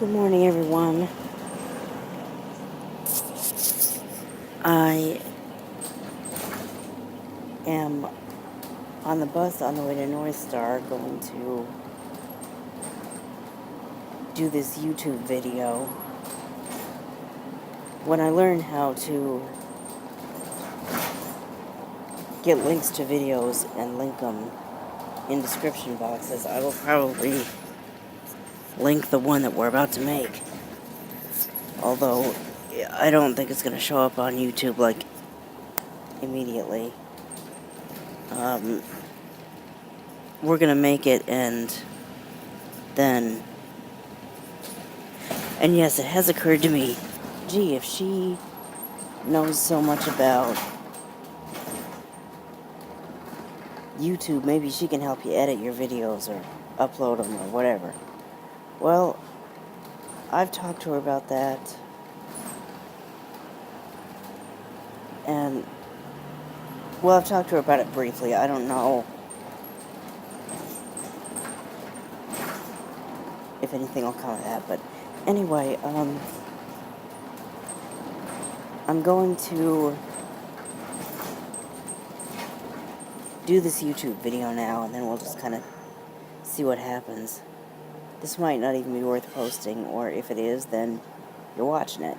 Good morning, everyone. I am on the bus on the way to North Star going to do this YouTube video. When I learn how to get links to videos and link them in description boxes, I will probably link the one that we're about to make. Although, I don't think it's going to show up on YouTube, like, immediately. We're going to make it, and then... And yes, it has occurred to me, gee, if she knows so much about YouTube, maybe she can help you edit your videos or upload them or whatever. Well, I've talked to her about that, and, well, I've talked to her about it briefly. I don't know if anything will come of that, but anyway, I'm going to do this YouTube video now, and then we'll just kind of see what happens. This might not even be worth posting, or if it is, then you're watching it.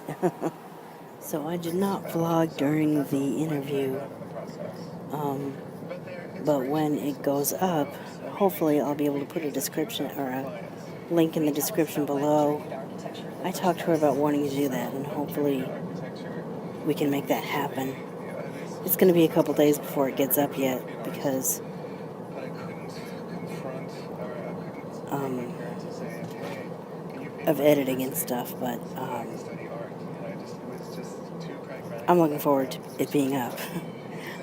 So I did not vlog during the interview, but when it goes up, hopefully I'll be able to put a description or a link in the description below. I talked to her about wanting to do that, and hopefully we can make that happen. It's going to be a couple days before it gets up yet, because of editing and stuff, but I'm looking forward to it being up.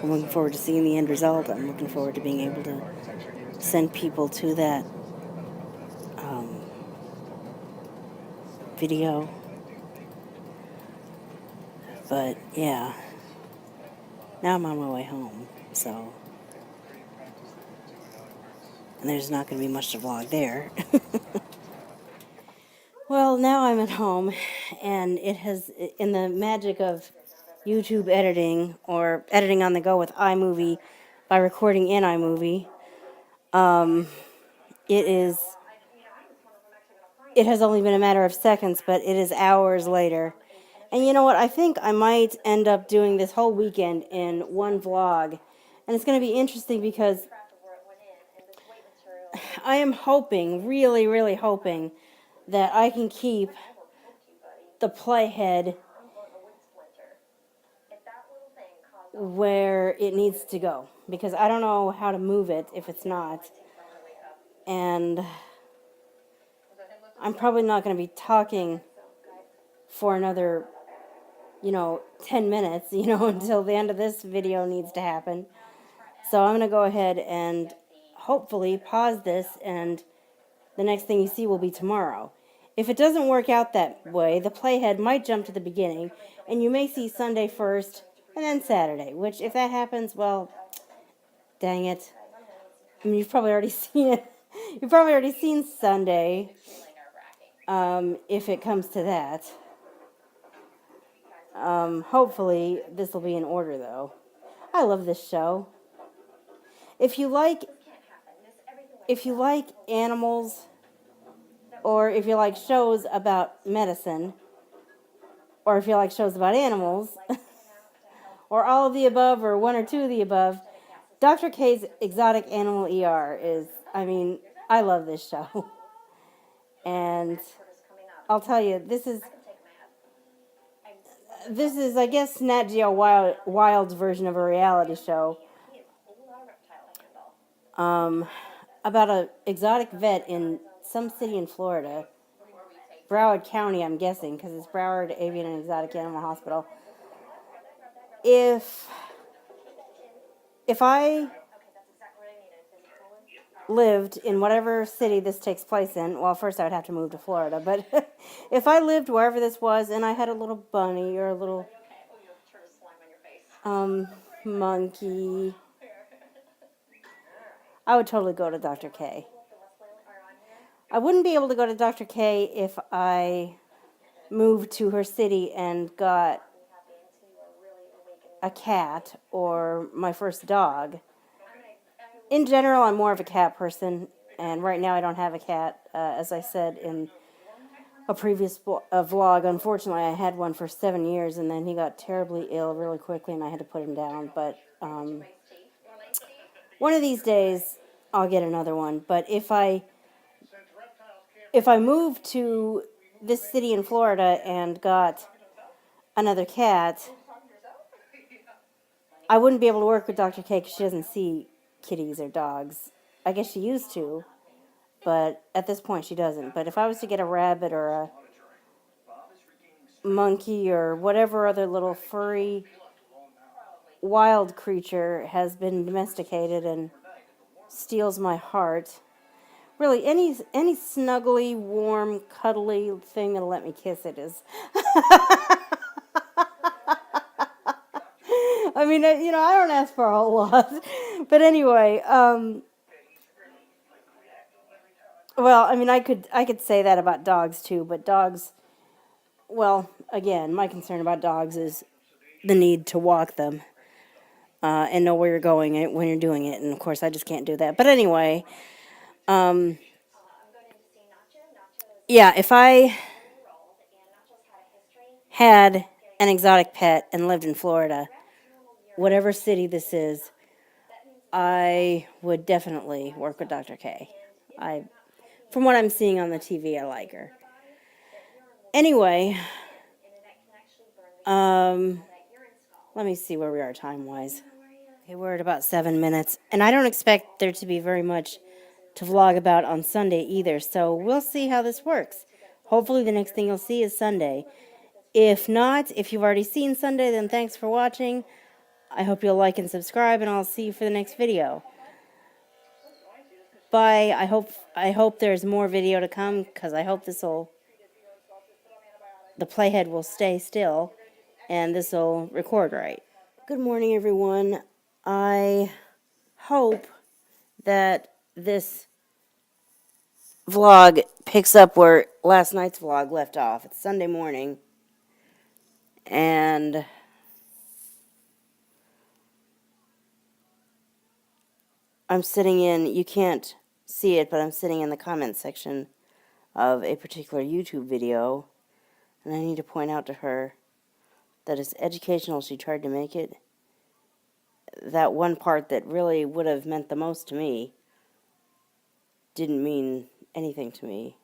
I'm looking forward to seeing the end result. I'm looking forward to being able to send people to that video. But yeah, now I'm on my way home, so, and there's not going to be much to vlog there. Well, now I'm at home, and it has, in the magic of YouTube editing, or editing on the go with iMovie by recording in iMovie, it has only been a matter of seconds, but it is hours later. And you know what? I think I might end up doing this whole weekend in one vlog. And it's going to be interesting because I am hoping, really, really hoping, that I can keep the playhead where it needs to go. Because I don't know how to move it if it's not. And I'm probably not going to be talking for another 10 minutes, until the end of this video needs to happen. So I'm going to go ahead and hopefully pause this, and the next thing you see will be tomorrow. If it doesn't work out that way, the playhead might jump to the beginning, and you may see Sunday first, and then Saturday, which, if that happens, well, dang it. I mean, you've probably already seen it. You've probably already seen Sunday, if it comes to that. Hopefully, this will be in order, though. I love this show. If you like animals, or if you like shows about medicine, or if you like shows about animals, or all of the above, or one or two of the above, Dr. K's Exotic Animal ER is, I love this show. And I'll tell you, this is, I guess, Nat Geo Wild's version of a reality show. About an exotic vet in some city in Florida. Broward County, I'm guessing, because it's Broward Avian and Exotic Animal Hospital. If I lived in whatever city this takes place in, well, first I would have to move to Florida, but if I lived wherever this was and I had a little bunny or a little monkey, I would totally go to Dr. K. I wouldn't be able to go to Dr. K if I moved to her city and got a cat or my first dog. In general, I'm more of a cat person, and right now I don't have a cat. As I said in a previous vlog, unfortunately, I had one for 7 years, and then he got terribly ill really quickly, and I had to put him down. But one of these days, I'll get another one. But if I moved to this city in Florida and got another cat, I wouldn't be able to work with Dr. K because she doesn't see kitties or dogs. I guess she used to, but at this point she doesn't. But if I was to get a rabbit or a monkey or whatever other little furry wild creature has been domesticated and steals my heart, really any snuggly, warm, cuddly thing that'll let me kiss it is. I mean, I don't ask for a whole lot. But anyway, well, I mean, I could say that about dogs too, but dogs, well, again, my concern about dogs is the need to walk them and know where you're going when you're doing it, and of course, I just can't do that. But anyway, yeah, if I had an exotic pet and lived in Florida, whatever city this is, I would definitely work with Dr. K. From what I'm seeing on the TV, I like her. Anyway, let me see where we are time-wise. Okay, we're at about 7 minutes, and I don't expect there to be very much to vlog about on Sunday either, so we'll see how this works. Hopefully the next thing you'll see is Sunday. If not, if you've already seen Sunday, then thanks for watching. I hope you'll like and subscribe, and I'll see you for the next video. Bye. I hope there's more video to come, because I hope the playhead will stay still, and this will record right. Good morning, everyone. I hope that this vlog picks up where last night's vlog left off. It's Sunday morning, and I'm sitting in, you can't see it, but I'm sitting in the comments section of a particular YouTube video, and I need to point out to her that as educational as she tried to make it, that one part that really would have meant the most to me didn't mean anything to me.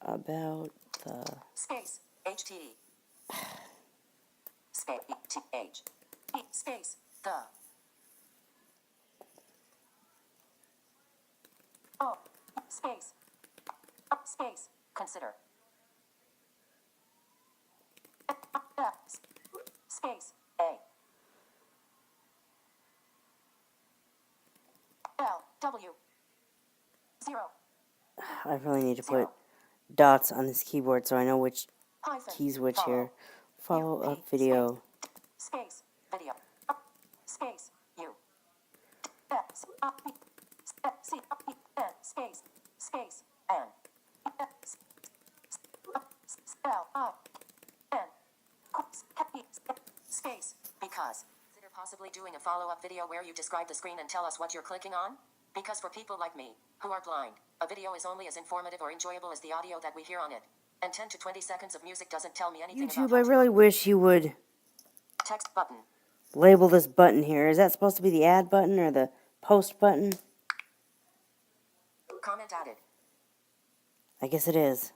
About the space HT space H space the O space space consider space A L W 0. I really need to put dots on this keyboard so I know which keys which here. Follow up video. Space video. Space U. Space space N. L I N. Space because. Consider possibly doing a follow-up video where you describe the screen and tell us what you're clicking on. Because for people like me, who are blind, a video is only as informative or enjoyable as the audio that we hear on it. And 10 to 20 seconds of music doesn't tell me anything YouTube, about I really wish you would text button. Label this button here. Is that supposed to be the add button or the post button? Comment added. I guess it is.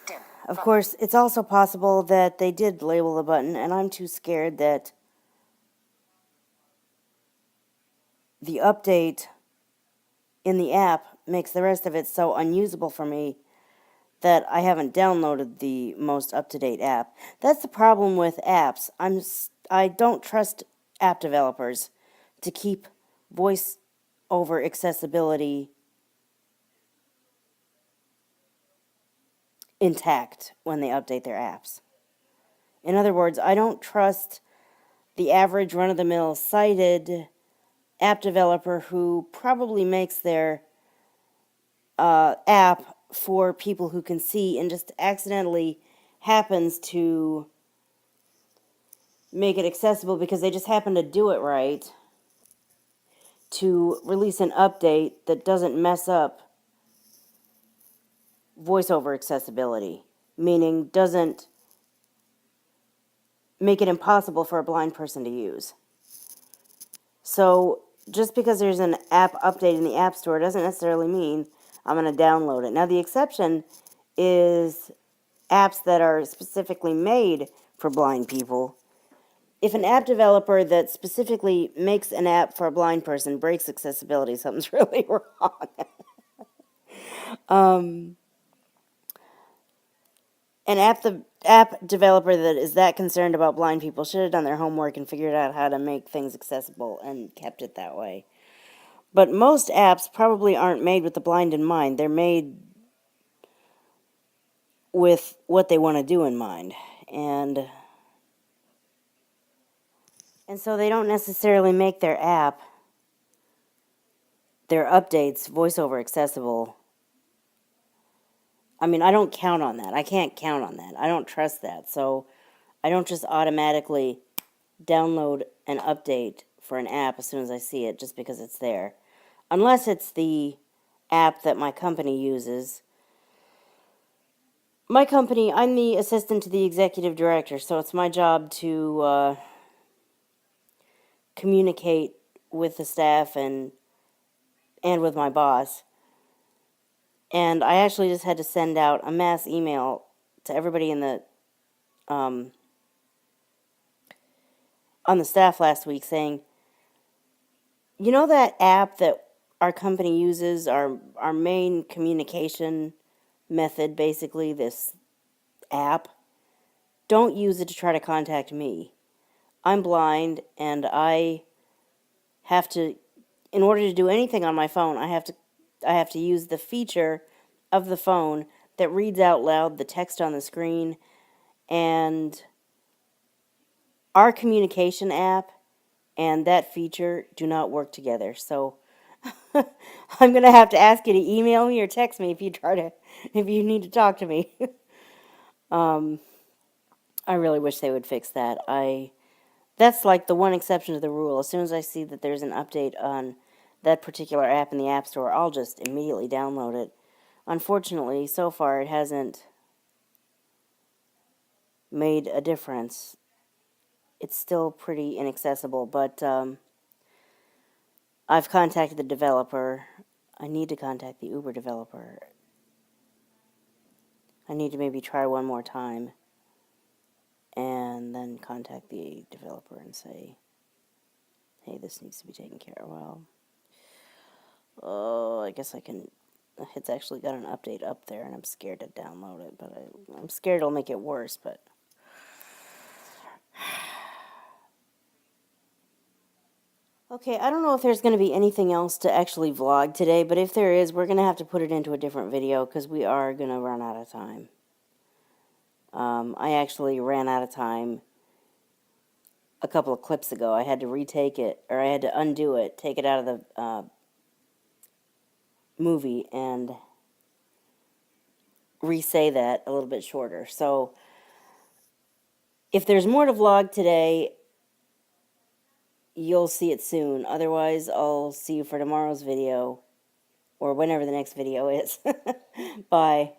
Dim. Of Button. course, it's also possible that they did label the button, and I'm too scared that the update in the app makes the rest of it so unusable for me that I haven't downloaded the most up-to-date app. That's the problem with apps. I don't trust app developers to keep voice over accessibility intact when they update their apps. In other words, I don't trust the average run-of-the-mill sighted app developer who probably makes their app for people who can see and just accidentally happens to make it accessible because they just happen to do it right, to release an update that doesn't mess up voiceover accessibility, meaning doesn't make it impossible for a blind person to use. So just because there's an app update in the App Store doesn't necessarily mean I'm going to download it. Now the exception is apps that are specifically made for blind people. If an app developer that specifically makes an app for a blind person breaks accessibility, something's really wrong. An app developer that is that concerned about blind people should have done their homework and figured out how to make things accessible and kept it that way. But most apps probably aren't made with the blind in mind. They're made with what they want to do in mind. And so they don't necessarily make their app, their updates, voiceover accessible. I mean, I don't count on that. I can't count on that. I don't trust that. So I don't just automatically download an update for an app as soon as I see it just because it's there. Unless it's the app that my company uses. My company, I'm the assistant to the executive director, so it's my job to communicate with the staff and with my boss. And I actually just had to send out a mass email to everybody in the on the staff last week saying, you know that app that our company uses, our main communication method, basically, this app? Don't use it to try to contact me. I'm blind, and I have to, in order to do anything on my phone, I have to use the feature of the phone that reads out loud the text on the screen, and our communication app and that feature do not work together. So I'm going to have to ask you to email me or text me if you need to talk to me. I really wish they would fix that. That's like the one exception to the rule. As soon as I see that there's an update on that particular app in the App Store, I'll just immediately download it. Unfortunately, so far it hasn't made a difference. It's still pretty inaccessible, but I've contacted the developer. I need to contact the Uber developer. I need to maybe try one more time and then contact the developer and say, hey, this needs to be taken care of. Well, oh, I guess I can. It's actually got an update up there, and I'm scared to download it, but I'm scared it'll make it worse, but okay, I don't know if there's going to be anything else to actually vlog today, but if there is, we're going to have to put it into a different video because we are going to run out of time. I actually ran out of time a couple of clips ago. I had to retake it, or I had to undo it, take it out of the movie, and re-say that a little bit shorter. So if there's more to vlog today, you'll see it soon. Otherwise, I'll see you for tomorrow's video, or whenever the next video is. Bye.